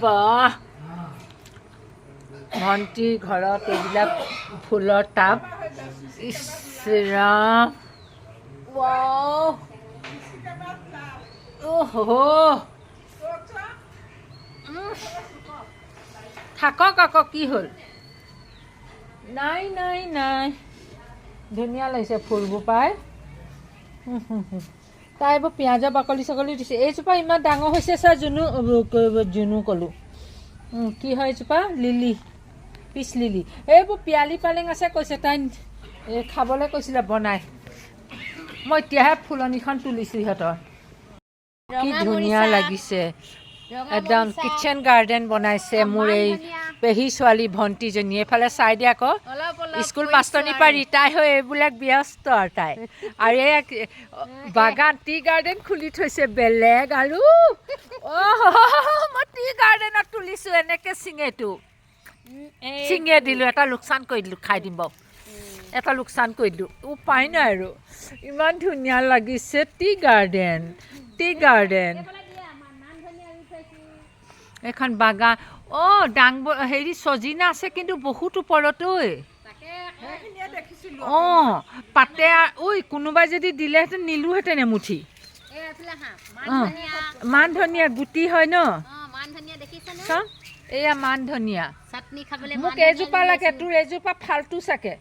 বাহ ভণ্টি ঘৰত এইবিলাক ফুলৰ টাব ইছ ৰাম ৱাও অহো থাকক আকৌ কি হ'ল নাই নাই নাই ধুনীয়া লাগিছে ফুলবোৰ পাই তাই এইবোৰ পিঁয়াজৰ বাকলি চাকলি দিছে এইজোপা ইমান ডাঙৰ হৈছে ছাৰ জুনু ক'লোঁ কি হয় এইজোপা লিলি পিচ লিলি এইবোৰ পিয়ালি পালেং আছে কৈছে তাই খাবলৈ কৈছিলে বনাই মই এতিয়াহে ফুলনিখন তুলিছোঁ সিহঁতৰ কি ধুনীয়া লাগিছে একদম কিটচেন গাৰ্ডেন বনাইছে মোৰ এই পেহী ছোৱালী ভণ্টিজনী এইফালে চাই দিয়ে আকৌ স্কুল মাষ্টৰনীৰ পৰা ৰিটায়াৰ হৈ এইবিলাক ব্যস্ত আৰু তাই আৰু এই বাগান টি গাৰ্ডেন খুলি থৈছে বেলেগ আৰু মই টি গাৰ্ডেনত তুলিছোঁ এনেকৈ চিঙে দিলোঁ এটা লোকচান কৰি দিলোঁ খাই দিম বাৰু এটা লোকচান কৰি দিলোঁ উপায় নাই আৰু ইমান ধুনীয়া লাগিছে টি গাৰ্ডেন এখন বাগান ডাংবোৰ হেৰি চজিনা আছে কিন্তু বহুত ওপৰতৈ পাতে কোনোবাই যদি দিলেহেঁতেন নিলোহেঁতেন এমুঠি মান ধনিয়া গুটি হয় ন এয়া মান ধনিয়া মোক এইজোপা লাগে তোৰ এইজোপা ফাল্টু চাগে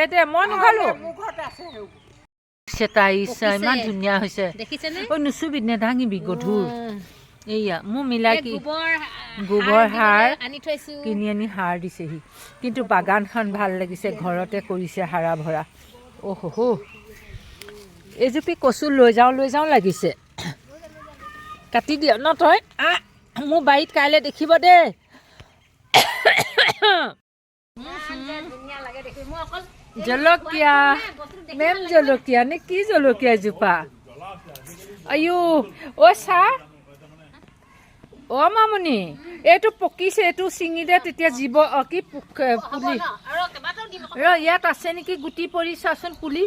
দে মই নখালো ইমান ধুনীয়া হৈছে নুচুবি নেদাঙিবি গধুৰ এইয়া মোৰ মিলাই কি গোবৰ সাৰ কিনি আনি সাৰ দিছেহি কিন্তু বাগানখন ভাল লাগিছে ঘৰতে কৰিছে হাৰা ভৰা অহো এইজোপি কচু লৈ যাওঁ লাগিছে কাটি দিয় ন তই মোৰ বাৰীত কাইলৈ দেখিব দেই জলকীয়া মেম জলকীয়া নে কি জলকীয়া এজোপা আয়ো চাহ মামনি এইটো পকিছে এইটো ছিঙি দে তেতিয়া জীৱ কি পুলি ইয়াত আছে নেকি গুটি পৰি চাচোন পুলি